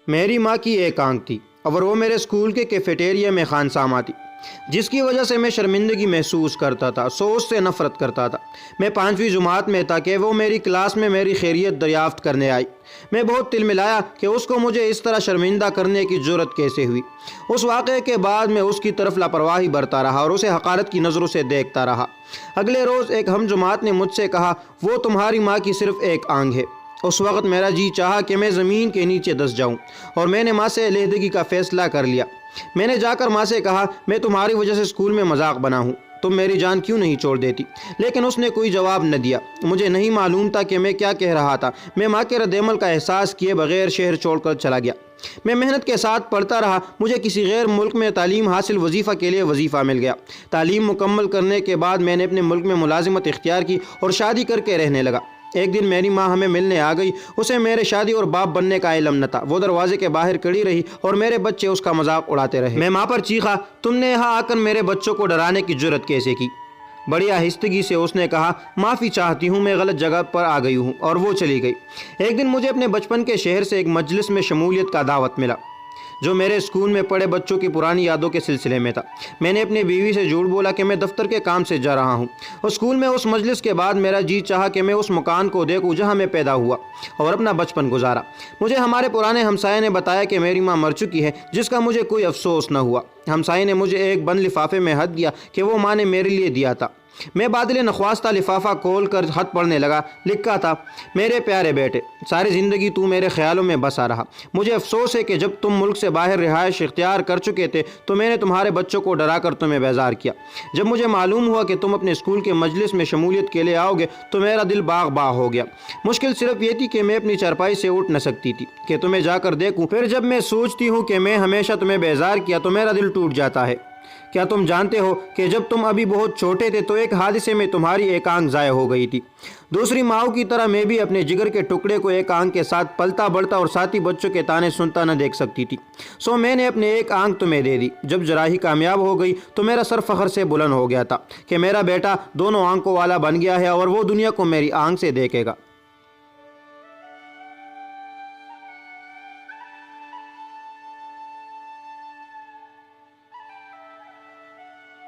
میری ماں کی ایک آنکھ تھی اور وہ میرے اسکول کے کیفیٹیریا میں خانسامہ تھی، جس کی وجہ سے میں شرمندگی محسوس کرتا تھا، اس سے نفرت کرتا تھا۔ میں 5ویں جماعت میں تھا کہ وہ میری کلاس میں میری خیریت دریافت کرنے آئی۔ میں بہت تلملایا کہ اس کو مجھے اس طرح شرمندہ کرنے کی جرت کیسے ہوئی۔ اس واقعے کے بعد میں اس کی طرف لاپرواہی برتا رہا اور اسے حقارت کی نظروں سے دیکھتا رہا۔ اگلے روز ایک ہم جماعت نے مجھ سے کہا، وہ تمہاری ماں کی صرف ایک آنکھ ہے۔ اس وقت میرا جی چاہا کہ میں زمین کے نیچے دس جاؤں، اور میں نے ماں سے علیحدگی کا فیصلہ کر لیا۔ میں نے جا کر ماں سے کہا، میں تمہاری وجہ سے اسکول میں مذاق بنا ہوں، تم میری جان کیوں نہیں چھوڑ دیتی؟ لیکن اس نے کوئی جواب نہ دیا۔ مجھے نہیں معلوم تھا کہ میں کیا کہہ رہا تھا۔ میں ماں کے رد عمل کا احساس کیے بغیر شہر چھوڑ کر چلا گیا۔ میں محنت کے ساتھ پڑھتا رہا۔ مجھے کسی غیر ملک میں تعلیم حاصل وظیفہ کے لیے وظیفہ مل گیا۔ تعلیم مکمل کرنے کے بعد میں نے اپنے ملک میں ملازمت اختیار کی اور شادی کر کے رہنے لگا۔ ایک دن میری ماں ہمیں ملنے آ گئی۔ اسے میرے شادی اور باپ بننے کا علم نہ تھا۔ وہ دروازے کے باہر کھڑی رہی اور میرے بچے اس کا مذاق اڑاتے رہے۔ میں ماں پر چیخا، تم نے یہاں آ کر میرے بچوں کو ڈرانے کی جرت کیسے کی؟ بڑی آہستگی سے اس نے کہا، معافی چاہتی ہوں، میں غلط جگہ پر آ گئی ہوں، اور وہ چلی گئی۔ ایک دن مجھے اپنے بچپن کے شہر سے ایک مجلس میں شمولیت کا دعوت ملا، جو میرے اسکول میں پڑھے بچوں کی پرانی یادوں کے سلسلے میں تھا۔ میں نے اپنی بیوی سے جھوٹ بولا کہ میں دفتر کے کام سے جا رہا ہوں۔ اسکول میں اس مجلس کے بعد میرا جی چاہا کہ میں اس مکان کو دیکھوں جہاں میں پیدا ہوا اور اپنا بچپن گزارا۔ مجھے ہمارے پرانے ہمسائے نے بتایا کہ میری ماں مر چکی ہے، جس کا مجھے کوئی افسوس نہ ہوا۔ ہمسائے نے مجھے ایک بند لفافے میں خط دیا کہ وہ ماں نے میرے لیے دیا تھا۔ میں بادل نخواستہ لفافہ کھول کر خط پڑھنے لگا۔ لکھا تھا، میرے پیارے بیٹے، ساری زندگی تو میرے خیالوں میں بسا رہا۔ مجھے افسوس ہے کہ جب تم ملک سے باہر رہائش اختیار کر چکے تھے تو میں نے تمہارے بچوں کو ڈرا کر تمہیں بیزار کیا۔ جب مجھے معلوم ہوا کہ تم اپنے اسکول کے مجلس میں شمولیت کے لیے آؤ گے تو میرا دل باغ باغ ہو گیا۔ مشکل صرف یہ تھی کہ میں اپنی چارپائی سے اٹھ نہ سکتی تھی کہ تمہیں جا کر دیکھوں۔ پھر جب میں سوچتی ہوں کہ میں ہمیشہ تمہیں بیزار کیا تو میرا دل ٹوٹ جاتا ہے۔ کیا تم جانتے ہو کہ جب تم ابھی بہت چھوٹے تھے تو ایک حادثے میں تمہاری ایک آنکھ ضائع ہو گئی تھی؟ دوسری ماؤں کی طرح میں بھی اپنے جگر کے ٹکڑے کو ایک آنکھ کے ساتھ پلتا بڑھتا اور ساتھی بچوں کے تانے سنتا نہ دیکھ سکتی تھی، سو میں نے اپنے ایک آنکھ تمہیں دے دی۔ جب جراحی کامیاب ہو گئی تو میرا سر فخر سے بلند ہو گیا تھا کہ میرا بیٹا دونوں آنکھوں والا بن گیا ہے اور وہ دنیا کو میری آنکھ سے دیکھے گا۔